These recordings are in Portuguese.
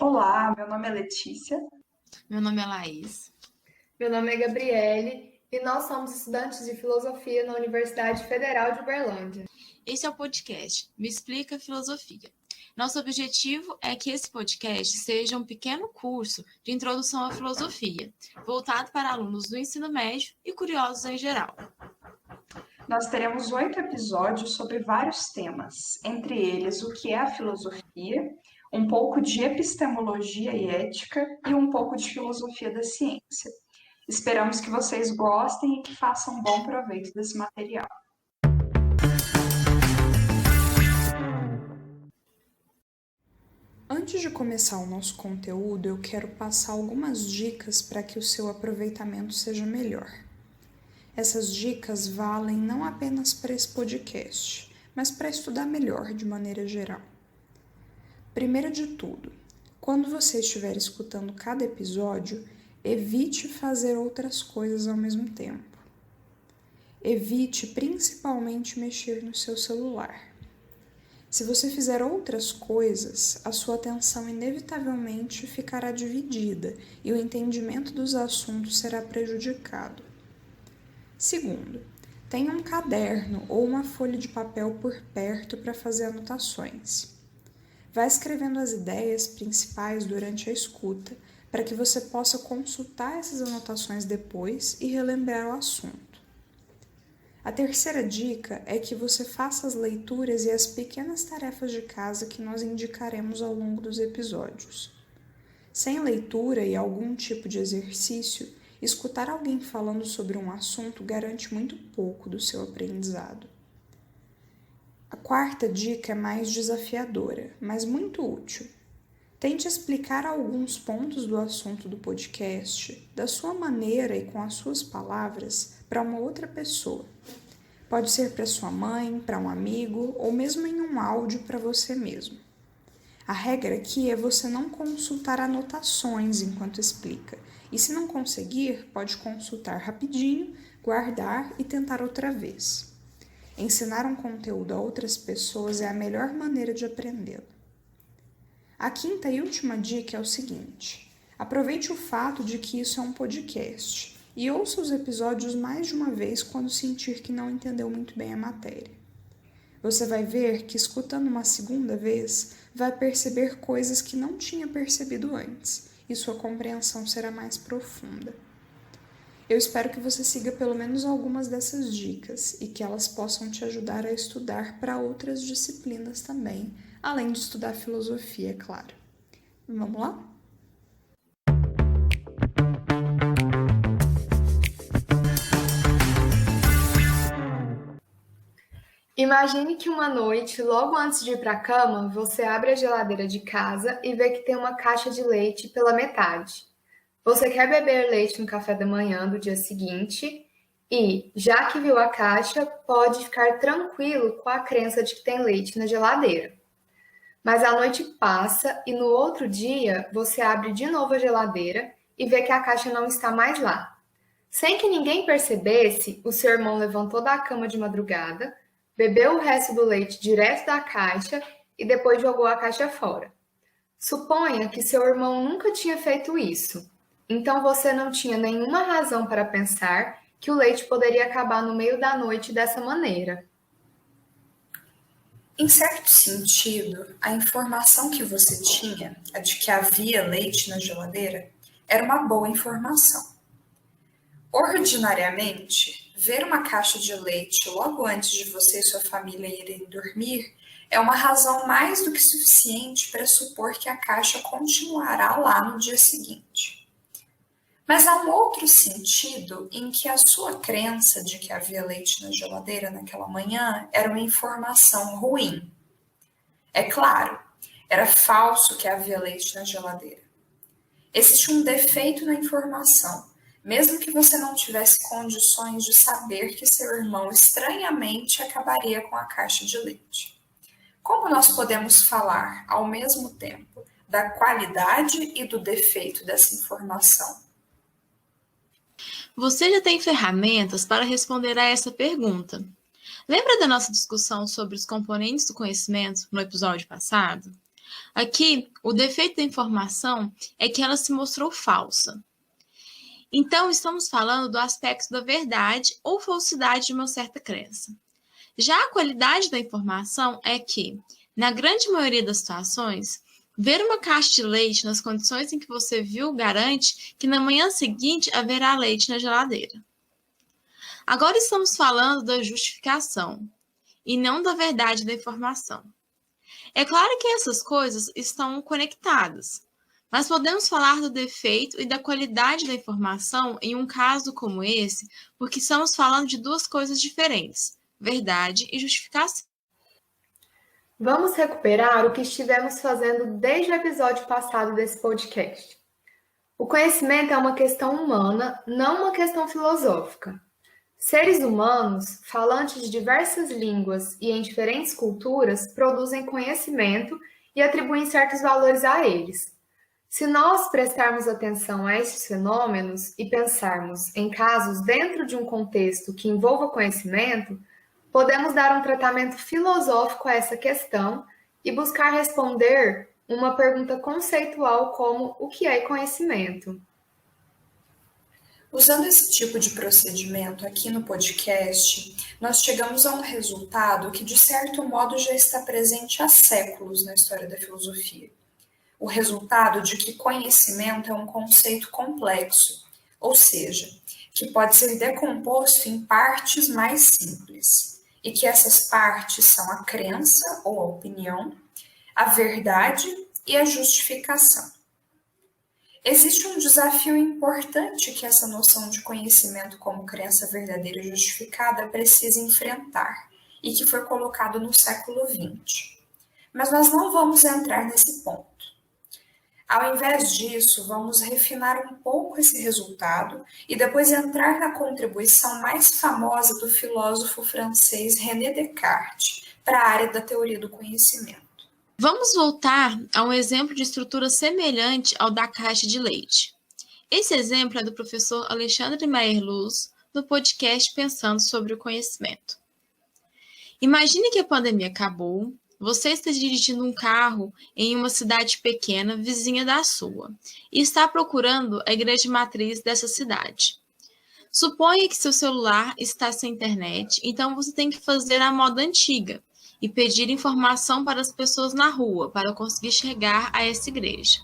Olá, meu nome é Letícia. Meu nome é Laís. Meu nome é Gabriele e nós somos estudantes de filosofia na Universidade Federal de Uberlândia. Este é o podcast Me Explica Filosofia. Nosso objetivo é que esse podcast seja um pequeno curso de introdução à filosofia, voltado para alunos do ensino médio e curiosos em geral. Nós teremos 8 episódios sobre vários temas, entre eles o que é a filosofia, um pouco de epistemologia e ética e um pouco de filosofia da ciência. Esperamos que vocês gostem e que façam bom proveito desse material. Antes de começar o nosso conteúdo, eu quero passar algumas dicas para que o seu aproveitamento seja melhor. Essas dicas valem não apenas para esse podcast, mas para estudar melhor de maneira geral. Primeiro de tudo, quando você estiver escutando cada episódio, evite fazer outras coisas ao mesmo tempo. Evite principalmente mexer no seu celular. Se você fizer outras coisas, a sua atenção inevitavelmente ficará dividida e o entendimento dos assuntos será prejudicado. Segundo, tenha um caderno ou uma folha de papel por perto para fazer anotações. Vá escrevendo as ideias principais durante a escuta, para que você possa consultar essas anotações depois e relembrar o assunto. A terceira dica é que você faça as leituras e as pequenas tarefas de casa que nós indicaremos ao longo dos episódios. Sem leitura e algum tipo de exercício, escutar alguém falando sobre um assunto garante muito pouco do seu aprendizado. A quarta dica é mais desafiadora, mas muito útil. Tente explicar alguns pontos do assunto do podcast, da sua maneira e com as suas palavras, para uma outra pessoa. Pode ser para sua mãe, para um amigo ou mesmo em um áudio para você mesmo. A regra aqui é você não consultar anotações enquanto explica, e se não conseguir, pode consultar rapidinho, guardar e tentar outra vez. Ensinar um conteúdo a outras pessoas é a melhor maneira de aprendê-lo. A quinta e última dica é o seguinte: aproveite o fato de que isso é um podcast e ouça os episódios mais de uma vez quando sentir que não entendeu muito bem a matéria. Você vai ver que, escutando uma segunda vez, vai perceber coisas que não tinha percebido antes, e sua compreensão será mais profunda. Eu espero que você siga pelo menos algumas dessas dicas e que elas possam te ajudar a estudar para outras disciplinas também, além de estudar filosofia, é claro. Vamos lá? Imagine que uma noite, logo antes de ir para a cama, você abre a geladeira de casa e vê que tem uma caixa de leite pela metade. Você quer beber leite no café da manhã do dia seguinte e, já que viu a caixa, pode ficar tranquilo com a crença de que tem leite na geladeira. Mas a noite passa e no outro dia você abre de novo a geladeira e vê que a caixa não está mais lá. Sem que ninguém percebesse, o seu irmão levantou da cama de madrugada, bebeu o resto do leite direto da caixa e depois jogou a caixa fora. Suponha que seu irmão nunca tinha feito isso, então você não tinha nenhuma razão para pensar que o leite poderia acabar no meio da noite dessa maneira. Em certo sentido, a informação que você tinha, a de que havia leite na geladeira, era uma boa informação. Ordinariamente, ver uma caixa de leite logo antes de você e sua família irem dormir é uma razão mais do que suficiente para supor que a caixa continuará lá no dia seguinte. Mas há um outro sentido em que a sua crença de que havia leite na geladeira naquela manhã era uma informação ruim. É claro, era falso que havia leite na geladeira. Existe um defeito na informação, mesmo que você não tivesse condições de saber que seu irmão estranhamente acabaria com a caixa de leite. Como nós podemos falar, ao mesmo tempo, da qualidade e do defeito dessa informação? Você já tem ferramentas para responder a essa pergunta. Lembra da nossa discussão sobre os componentes do conhecimento no episódio passado? Aqui, o defeito da informação é que ela se mostrou falsa. Então, estamos falando do aspecto da verdade ou falsidade de uma certa crença. Já a qualidade da informação é que, na grande maioria das situações, ver uma caixa de leite nas condições em que você viu garante que na manhã seguinte haverá leite na geladeira. Agora estamos falando da justificação e não da verdade da informação. É claro que essas coisas estão conectadas, mas podemos falar do defeito e da qualidade da informação em um caso como esse, porque estamos falando de duas coisas diferentes, verdade e justificação. Vamos recuperar o que estivemos fazendo desde o episódio passado desse podcast. O conhecimento é uma questão humana, não uma questão filosófica. Seres humanos, falantes de diversas línguas e em diferentes culturas, produzem conhecimento e atribuem certos valores a eles. Se nós prestarmos atenção a esses fenômenos e pensarmos em casos dentro de um contexto que envolva conhecimento, podemos dar um tratamento filosófico a essa questão e buscar responder uma pergunta conceitual como o que é conhecimento? Usando esse tipo de procedimento aqui no podcast, nós chegamos a um resultado que, de certo modo, já está presente há séculos na história da filosofia. O resultado de que conhecimento é um conceito complexo, ou seja, que pode ser decomposto em partes mais simples, e que essas partes são a crença ou a opinião, a verdade e a justificação. Existe um desafio importante que essa noção de conhecimento como crença verdadeira e justificada precisa enfrentar e que foi colocado no século XX. Mas nós não vamos entrar nesse ponto. Ao invés disso, vamos refinar um pouco esse resultado e depois entrar na contribuição mais famosa do filósofo francês René Descartes para a área da teoria do conhecimento. Vamos voltar a um exemplo de estrutura semelhante ao da caixa de leite. Esse exemplo é do professor Alexandre Mayer-Luz, no podcast Pensando sobre o Conhecimento. Imagine que a pandemia acabou, você está dirigindo um carro em uma cidade pequena, vizinha da sua, e está procurando a igreja matriz dessa cidade. Suponha que seu celular está sem internet, então você tem que fazer a moda antiga e pedir informação para as pessoas na rua para conseguir chegar a essa igreja.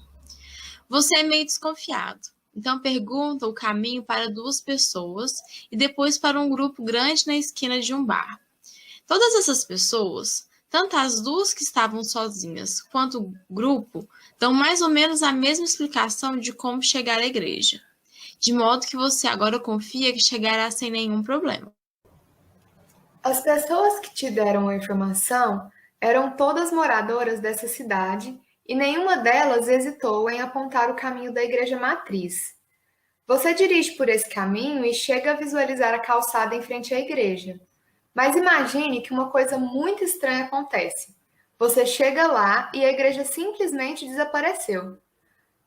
Você é meio desconfiado, então pergunta o caminho para duas pessoas e depois para um grupo grande na esquina de um bar. Todas essas pessoas, tanto as duas que estavam sozinhas quanto o grupo, dão mais ou menos a mesma explicação de como chegar à igreja, de modo que você agora confia que chegará sem nenhum problema. As pessoas que te deram a informação eram todas moradoras dessa cidade e nenhuma delas hesitou em apontar o caminho da igreja matriz. Você dirige por esse caminho e chega a visualizar a calçada em frente à igreja. Mas imagine que uma coisa muito estranha acontece. Você chega lá e a igreja simplesmente desapareceu.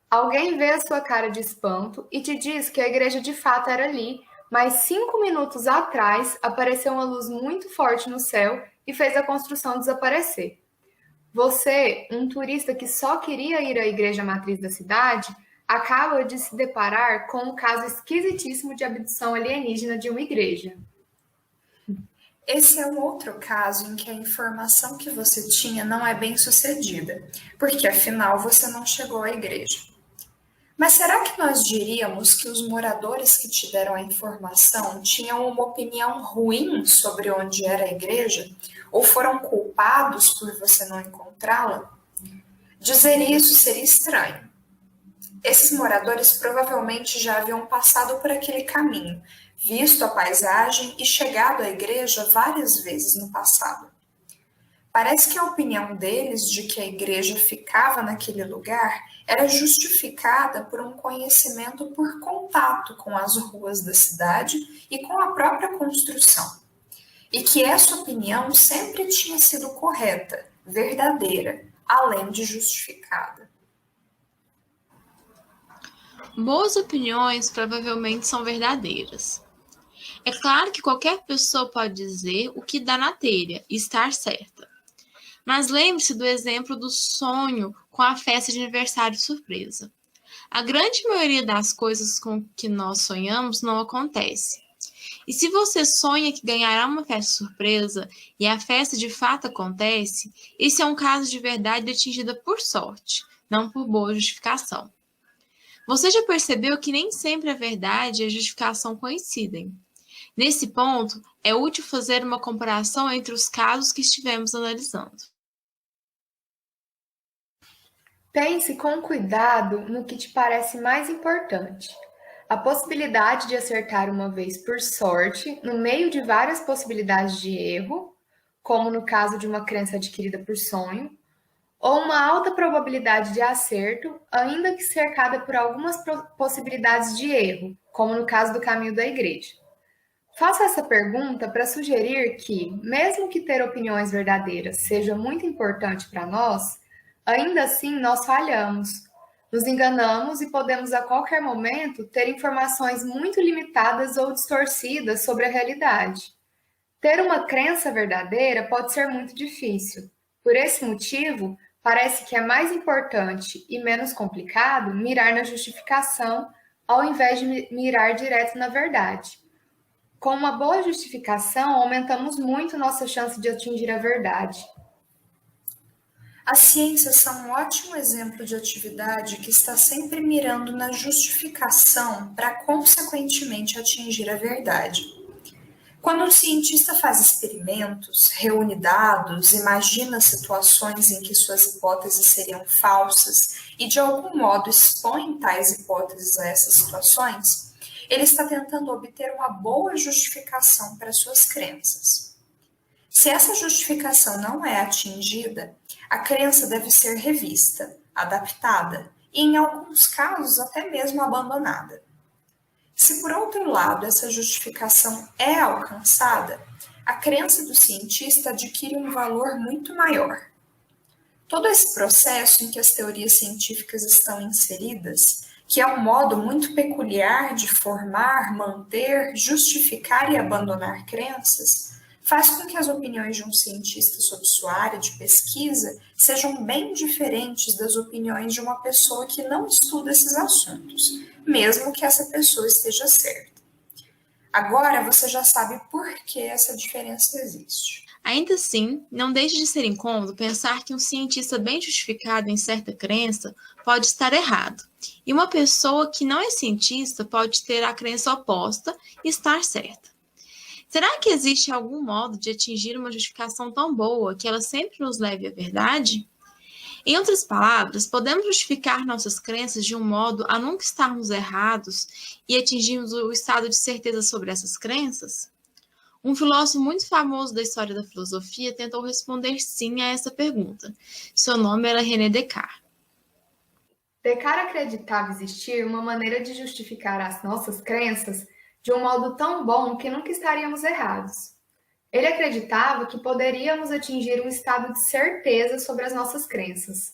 Alguém vê a sua cara de espanto e te diz que a igreja de fato era ali, mas 5 minutos atrás apareceu uma luz muito forte no céu e fez a construção desaparecer. Você, um turista que só queria ir à igreja matriz da cidade, acaba de se deparar com um caso esquisitíssimo de abdução alienígena de uma igreja. Esse é um outro caso em que a informação que você tinha não é bem sucedida, porque afinal você não chegou à igreja. Mas será que nós diríamos que os moradores que te deram a informação tinham uma opinião ruim sobre onde era a igreja? Ou foram culpados por você não encontrá-la? Dizer isso seria estranho. Esses moradores provavelmente já haviam passado por aquele caminho, visto a paisagem e chegado à igreja várias vezes no passado. Parece que a opinião deles de que a igreja ficava naquele lugar era justificada por um conhecimento por contato com as ruas da cidade e com a própria construção. E que essa opinião sempre tinha sido correta, verdadeira, além de justificada. Boas opiniões provavelmente são verdadeiras. É claro que qualquer pessoa pode dizer o que dá na telha e estar certa. Mas lembre-se do exemplo do sonho com a festa de aniversário surpresa. A grande maioria das coisas com que nós sonhamos não acontece. E se você sonha que ganhará uma festa surpresa e a festa de fato acontece, esse é um caso de verdade atingida por sorte, não por boa justificação. Você já percebeu que nem sempre a verdade e a justificação coincidem? Nesse ponto, é útil fazer uma comparação entre os casos que estivemos analisando. Pense com cuidado no que te parece mais importante. A possibilidade de acertar uma vez por sorte, no meio de várias possibilidades de erro, como no caso de uma crença adquirida por sonho, ou uma alta probabilidade de acerto, ainda que cercada por algumas possibilidades de erro, como no caso do caminho da igreja. Faço essa pergunta para sugerir que, mesmo que ter opiniões verdadeiras seja muito importante para nós, ainda assim nós falhamos, nos enganamos e podemos a qualquer momento ter informações muito limitadas ou distorcidas sobre a realidade. Ter uma crença verdadeira pode ser muito difícil. Por esse motivo, parece que é mais importante e menos complicado mirar na justificação ao invés de mirar direto na verdade. Com uma boa justificação, aumentamos muito nossa chance de atingir a verdade. As ciências são um ótimo exemplo de atividade que está sempre mirando na justificação para, consequentemente, atingir a verdade. Quando um cientista faz experimentos, reúne dados, imagina situações em que suas hipóteses seriam falsas e, de algum modo, expõe tais hipóteses a essas situações, ele está tentando obter uma boa justificação para suas crenças. Se essa justificação não é atingida, a crença deve ser revista, adaptada e, em alguns casos, até mesmo abandonada. Se, por outro lado, essa justificação é alcançada, a crença do cientista adquire um valor muito maior. Todo esse processo em que as teorias científicas estão inseridas, que é um modo muito peculiar de formar, manter, justificar e abandonar crenças, faz com que as opiniões de um cientista sobre sua área de pesquisa sejam bem diferentes das opiniões de uma pessoa que não estuda esses assuntos, mesmo que essa pessoa esteja certa. Agora você já sabe por que essa diferença existe. Ainda assim, não deixe de ser incômodo pensar que um cientista bem justificado em certa crença pode estar errado, e uma pessoa que não é cientista pode ter a crença oposta e estar certa. Será que existe algum modo de atingir uma justificação tão boa que ela sempre nos leve à verdade? Em outras palavras, podemos justificar nossas crenças de um modo a nunca estarmos errados e atingirmos o estado de certeza sobre essas crenças? Um filósofo muito famoso da história da filosofia tentou responder sim a essa pergunta. Seu nome era René Descartes. Descartes acreditava existir uma maneira de justificar as nossas crenças de um modo tão bom que nunca estaríamos errados. Ele acreditava que poderíamos atingir um estado de certeza sobre as nossas crenças.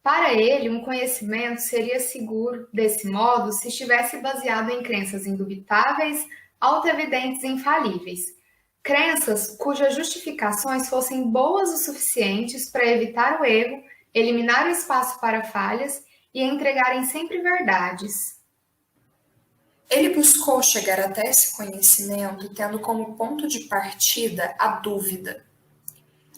Para ele, um conhecimento seria seguro, desse modo, se estivesse baseado em crenças indubitáveis, autoevidentes e infalíveis. Crenças cujas justificações fossem boas o suficientes para evitar o erro, eliminar o espaço para falhas e entregarem sempre verdades. Ele buscou chegar até esse conhecimento tendo como ponto de partida a dúvida.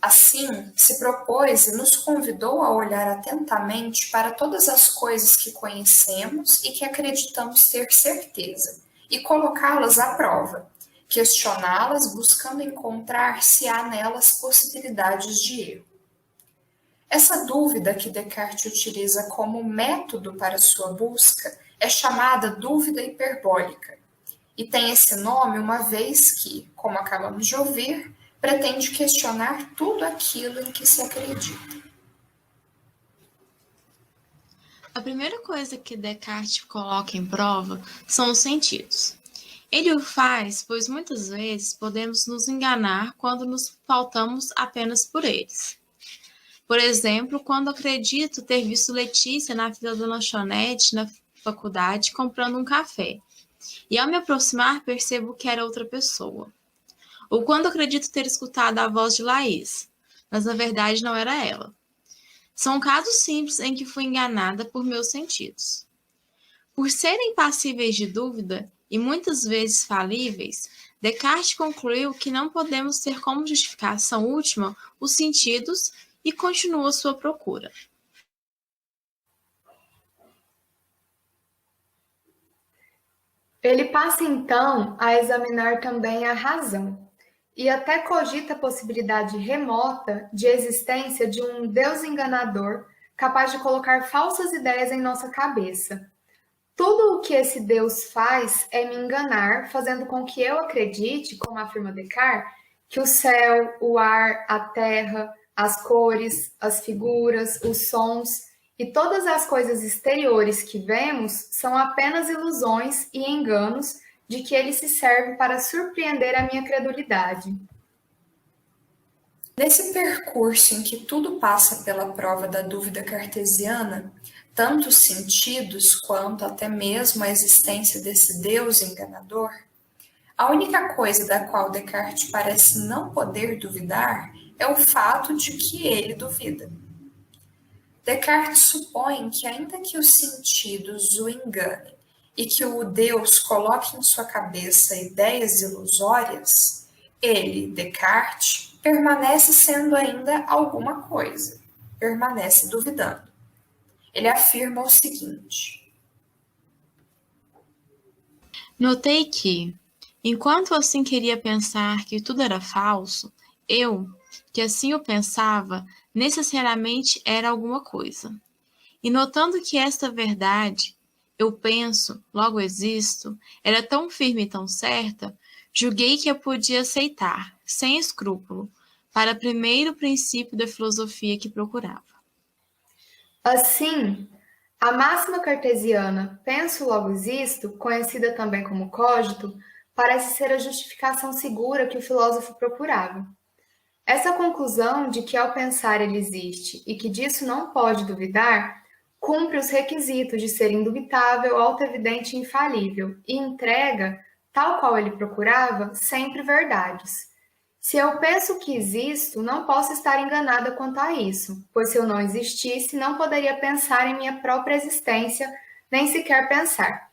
Assim, se propôs e nos convidou a olhar atentamente para todas as coisas que conhecemos e que acreditamos ter certeza, e colocá-las à prova, questioná-las buscando encontrar se há nelas possibilidades de erro. Essa dúvida que Descartes utiliza como método para sua busca é chamada dúvida hiperbólica, e tem esse nome uma vez que, como acabamos de ouvir, pretende questionar tudo aquilo em que se acredita. A primeira coisa que Descartes coloca em prova são os sentidos. Ele o faz, pois muitas vezes podemos nos enganar quando nos pautamos apenas por eles. Por exemplo, quando acredito ter visto Letícia na fila da lanchonete na faculdade comprando um café, e ao me aproximar percebo que era outra pessoa. Ou quando acredito ter escutado a voz de Laís, mas na verdade não era ela. São casos simples em que fui enganada por meus sentidos. Por serem passíveis de dúvida e muitas vezes falíveis, Descartes concluiu que não podemos ter como justificação última os sentidos e continua sua procura. Ele passa então a examinar também a razão, e até cogita a possibilidade remota de existência de um Deus enganador capaz de colocar falsas ideias em nossa cabeça. Tudo o que esse Deus faz é me enganar, fazendo com que eu acredite, como afirma Descartes, que o céu, o ar, a terra, as cores, as figuras, os sons e todas as coisas exteriores que vemos são apenas ilusões e enganos de que ele se serve para surpreender a minha credulidade. Nesse percurso em que tudo passa pela prova da dúvida cartesiana, tanto os sentidos quanto até mesmo a existência desse Deus enganador, a única coisa da qual Descartes parece não poder duvidar é o fato de que ele duvida. Descartes supõe que, ainda que os sentidos o enganem e que o Deus coloque em sua cabeça ideias ilusórias, ele, Descartes, permanece sendo ainda alguma coisa, permanece duvidando. Ele afirma o seguinte: Notei que, enquanto assim queria pensar que tudo era falso, eu, que assim o pensava, necessariamente era alguma coisa. E notando que esta verdade, eu penso, logo existo, era tão firme e tão certa, julguei que a podia aceitar, sem escrúpulo, para primeiro princípio da filosofia que procurava. Assim, a máxima cartesiana penso logo existo, conhecida também como cogito, parece ser a justificação segura que o filósofo procurava. Essa conclusão de que ao pensar ele existe e que disso não pode duvidar, cumpre os requisitos de ser indubitável, autoevidente e infalível, e entrega, tal qual ele procurava, sempre verdades. Se eu penso que existo, não posso estar enganada quanto a isso, pois se eu não existisse, não poderia pensar em minha própria existência, nem sequer pensar.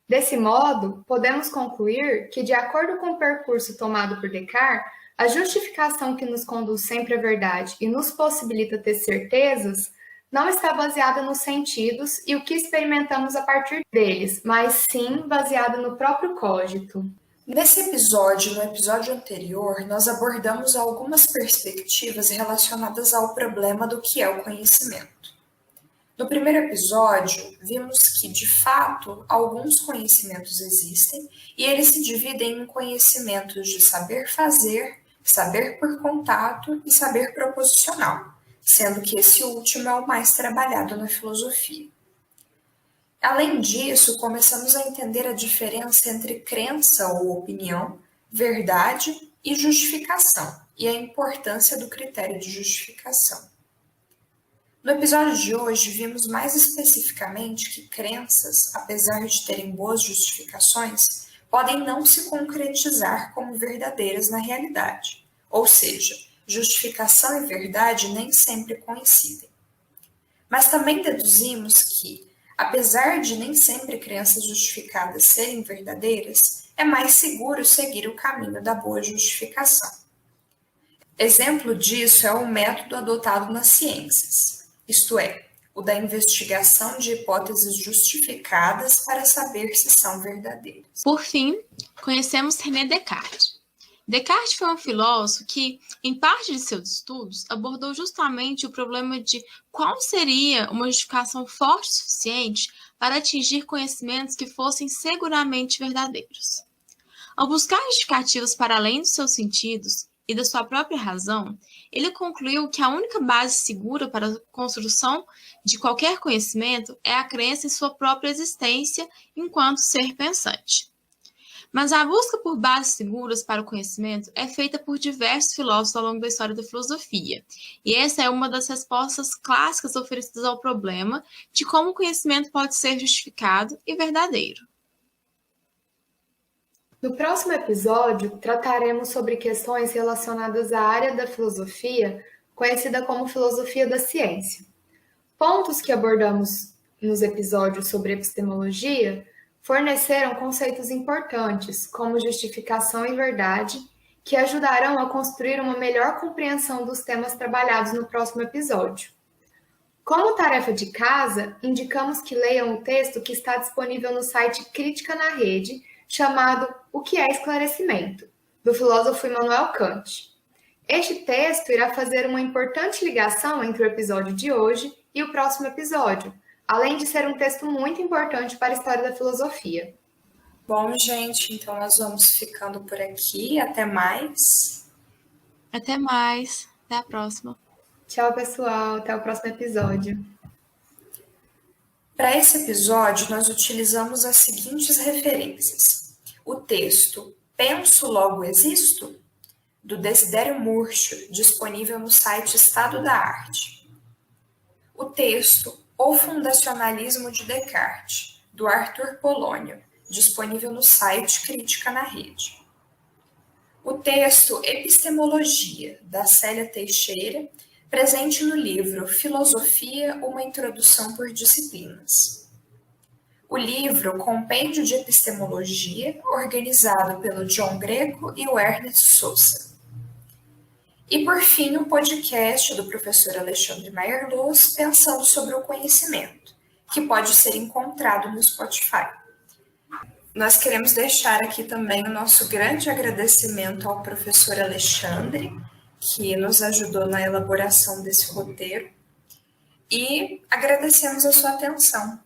Desse modo, podemos concluir que, de acordo com o percurso tomado por Descartes, a justificação que nos conduz sempre à verdade e nos possibilita ter certezas não está baseada nos sentidos e o que experimentamos a partir deles, mas sim baseada no próprio cogito. Nesse episódio, no episódio anterior, nós abordamos algumas perspectivas relacionadas ao problema do que é o conhecimento. No primeiro episódio, vimos que, de fato, alguns conhecimentos existem e eles se dividem em conhecimentos de saber fazer, saber por contato e saber proposicional, sendo que esse último é o mais trabalhado na filosofia. Além disso, começamos a entender a diferença entre crença ou opinião, verdade e justificação, e a importância do critério de justificação. No episódio de hoje, vimos mais especificamente que crenças, apesar de terem boas justificações, podem não se concretizar como verdadeiras na realidade, ou seja, justificação e verdade nem sempre coincidem. Mas também deduzimos que, apesar de nem sempre crenças justificadas serem verdadeiras, é mais seguro seguir o caminho da boa justificação. Exemplo disso é o método adotado nas ciências, isto é, o da investigação de hipóteses justificadas para saber se são verdadeiras. Por fim, conhecemos René Descartes. Descartes foi um filósofo que, em parte de seus estudos, abordou justamente o problema de qual seria uma justificação forte o suficiente para atingir conhecimentos que fossem seguramente verdadeiros. Ao buscar justificativas para além dos seus sentidos e da sua própria razão, ele concluiu que a única base segura para a construção de qualquer conhecimento é a crença em sua própria existência enquanto ser pensante. Mas a busca por bases seguras para o conhecimento é feita por diversos filósofos ao longo da história da filosofia, e essa é uma das respostas clássicas oferecidas ao problema de como o conhecimento pode ser justificado e verdadeiro. No próximo episódio, trataremos sobre questões relacionadas à área da filosofia conhecida como filosofia da ciência. Pontos que abordamos nos episódios sobre epistemologia forneceram conceitos importantes, como justificação e verdade, que ajudarão a construir uma melhor compreensão dos temas trabalhados no próximo episódio. Como tarefa de casa, indicamos que leiam o texto que está disponível no site Crítica na Rede, chamado O que é Esclarecimento, do filósofo Immanuel Kant. Este texto irá fazer uma importante ligação entre o episódio de hoje e o próximo episódio, além de ser um texto muito importante para a história da filosofia. Bom, gente, então nós vamos ficando por aqui. Até mais. Até mais. Até a próxima. Tchau, pessoal. Até o próximo episódio. Para esse episódio, nós utilizamos as seguintes referências. O texto Penso, Logo Existo, do Desidério Murcho, disponível no site Estado da Arte. O texto O Fundacionalismo de Descartes, do Arthur Polônio, disponível no site Crítica na Rede. O texto Epistemologia, da Célia Teixeira, presente no livro Filosofia, uma Introdução por Disciplinas. O livro Compêndio de Epistemologia, organizado pelo John Greco e o Ernest Sousa. E, por fim, o podcast do professor Alexandre Mayer-Luz, Pensando sobre o Conhecimento, que pode ser encontrado no Spotify. Nós queremos deixar aqui também o nosso grande agradecimento ao professor Alexandre, que nos ajudou na elaboração desse roteiro, e agradecemos a sua atenção.